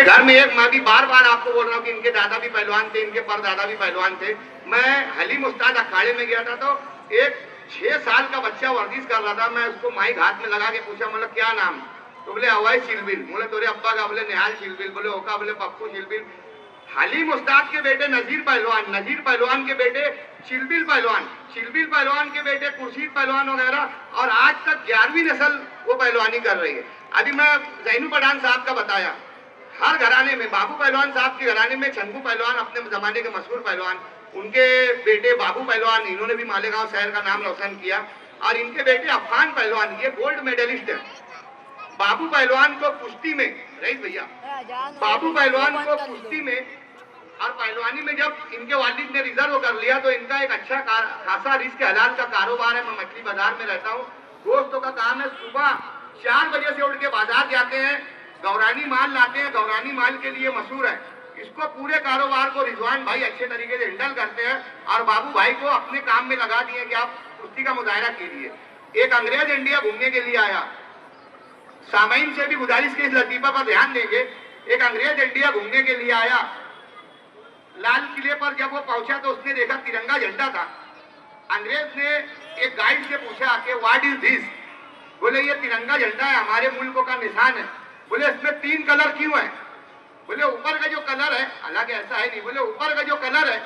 इनके घर में एक, मैं भी बार बार आपको बोल रहा हूँ कि इनके दादा भी पहलवान थे, इनके परदादा भी पहलवान थे। मैं हलीम उस्ताद अखाड़े में गया था तो एक 6 साल का बच्चा वर्जिश कर रहा था। मैं उसको माइक हाथ में लगा के पूछा, मतलब क्या नाम? तो बोले अवय चिलबिल। बोले तोरे अब्बा का? बोले निहाल चिलबिल। बोले ओका? बोले पप्पू चिलबिल। हलीम उस्ताद के बेटे नजीर पहलवान, नजीर पहलवान के बेटे चिलबिल पहलवान, चिलबिल पहलवान के बेटे खुर्शीद पहलवान वगैरह, और आज तक 11वीं नस्ल वो पहलवानी कर रही है। अभी मैं जैनू पठान साहब का बताया, हर घराने में बाबू पहलवान साहब के घराने में छंगू पहलवान, अपने जमाने के मशहूर पहलवान, उनके बेटे बाबू पहलवान, इन्होंने भी मालेगांव शहर का नाम रोशन किया। और इनके बेटे अफान पहलवान, ये गोल्ड मेडलिस्ट है। बाबू पहलवान को कुश्ती में, रईस भैया, बाबू पहलवान को कुश्ती में और पहलवानी में जब इनके वालिद ने रिजर्व कर लिया तो इनका एक अच्छा खासा रिस्क हलाल का कारोबार है। मैं मछली बाजार में रहता हूँ, दोस्तों का काम है सुबह 4 बजे से उठ के बाजार जाते हैं, गौरानी माल लाते हैं, गौरानी माल के लिए मशहूर है। इसको पूरे कारोबार को रिजवान भाई अच्छे तरीके से हैंडल करते हैं और बाबू भाई को अपने काम में लगा दिए कि आप कुश्ती का मुजाहरा कीजिए। एक अंग्रेज इंडिया घूमने के लिए आया, सामाइन से भी गुजारिश की इस लतीफा पर ध्यान देंगे। एक अंग्रेज इंडिया घूमने के लिए आया, लाल किले पर जब वो पहुंचा तो उसने देखा तिरंगा झंडा था। अंग्रेज ने एक गाइड से पूछा कि व्हाट इज दिस? बोले ये तिरंगा झंडा है, हमारे मुल्क का निशान है। बोले इसमें 3 कलर क्यों है? बोले ऊपर का जो कलर है, हालांकि ऐसा है नहीं, बोले ऊपर का जो कलर है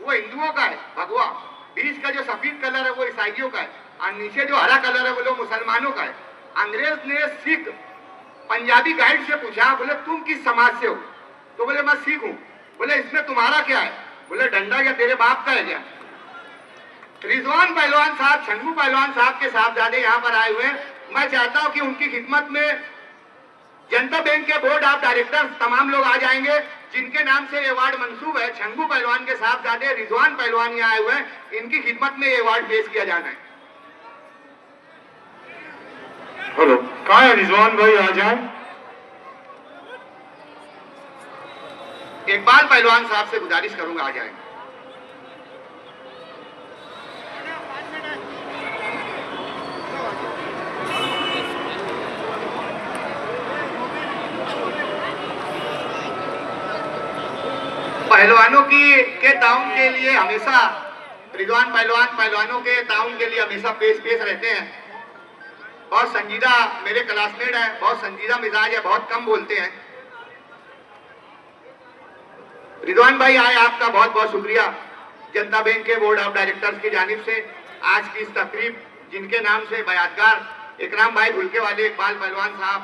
वो हिंदुओं का है, भगवा। बीच का जो सफेद कलर है वो ईसाइयों का है, और नीचे जो हरा कलर है वो मुसलमानों का है। अंग्रेज ने सिख पंजाबी गाइड से पूछा, बोले तुम किस समाज से हो? तो बोले मैं सिख हूं। बोले इसमें तुम्हारा क्या है? बोले डंडा क्या तेरे बाप का है क्या? रिजवान पहलवान साहब, छंगू पहलवान साहब के साहबजादे यहाँ पर आए हुए हैं। मैं चाहता हूं कि उनकी खिदमत में जनता बैंक के बोर्ड ऑफ डायरेक्टर्स तमाम लोग आ जाएंगे जिनके नाम से अवार्ड मंसूब है। छंगू पहलवान के साहबजादे रिजवान पहलवान यहाँ आए हुए हैं, इनकी खिदमत में ये अवार्ड पेश किया जाना है। हेलो, कहाँ है रिजवान भाई? आ जाए। इकबाल पहलवान साहब से गुजारिश करूंगा, आ जाए। पहलवानों के ताउन के लिए हमेशा रिजवान पहलवान पहलवानों के ताउन के लिए हमेशा पेश रहते हैं। बहुत संजीदा मेरे क्लासमेट हैं, बहुत संजीदा मिजाज है, बहुत कम बोलते हैं। रिजवान भाई आए, आपका बहुत बहुत शुक्रिया। जनता बैंक के बोर्ड ऑफ डायरेक्टर्स की जानिब से आज की इस तकरीब, जिनके नाम से बयादगार इकराम भाई भुलके वाले इकबाल पहलवान साहब।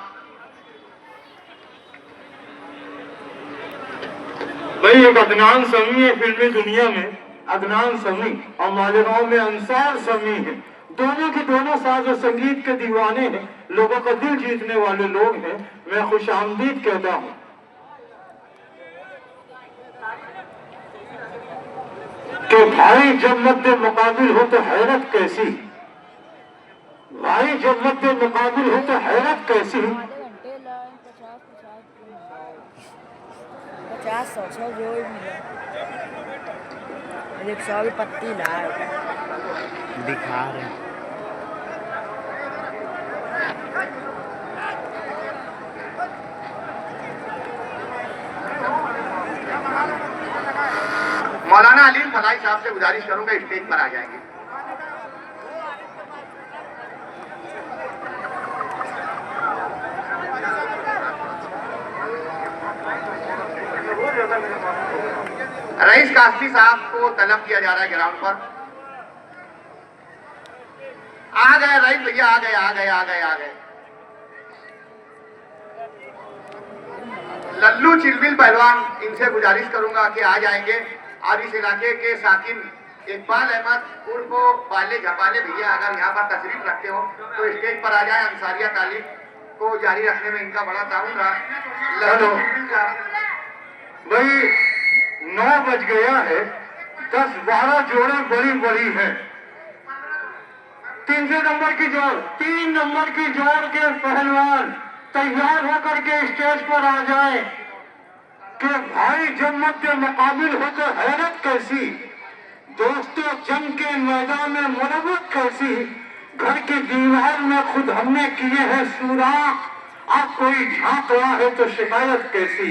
भाई एक अदनान समी है फिल्मी दुनिया में, अदनान समी, और मालेगांव में अंसार समी है। दोनों के दोनों साज और संगीत के दीवाने हैं, लोगों का दिल जीतने वाले लोग हैं। मैं खुश आमदीद कहता हूँ। कि भाई जब मद्दे मुकाबिल हो तो हैरत कैसी, भाई जब मद्दे मुकाबिल हो तो हैरत कैसी। 50-100 जो भी मिला, 100 की पत्ती ला दिखा रहे। मौलाना अलीम फलाई साहब से गुजारिश करूंगा, स्टेज पर आ जाएंगे। रईस कास्ती साहब को तलब किया जा रहा है ग्राउंड पर। आ गए रईस भैया, आ गए आ गए आ गए आ गए। लल्लू चिलबिल पहलवान, इनसे गुजारिश करूंगा कि आ जाएंगे। और इस इलाके के साकिन इकबाल अहमद उर्फ बाले झपाले भैया अगर यहाँ पर तशरीफ रखते हो तो स्टेज पर आ जाए। अंसारिया तालीम को जारी रखने में इनका बड़ा ताउन रहा। लल्लू चिलबिल साहब। भाई 9 बज गया है, 10-12 जोड़े बड़ी बड़ी है। 3 नंबर की जोड़, 3 नंबर की जोड़ के पहलवान तैयार होकर के स्टेज पर आ जाए। कि भाई जब मध्य मुकाबिल हो तो हैरत कैसी, दोस्तों जंग के मैदान में मुरब्बत कैसी। घर की दीवार में खुद हमने किए हैं सुराख, आप कोई झांक रहा है तो शिकायत कैसी।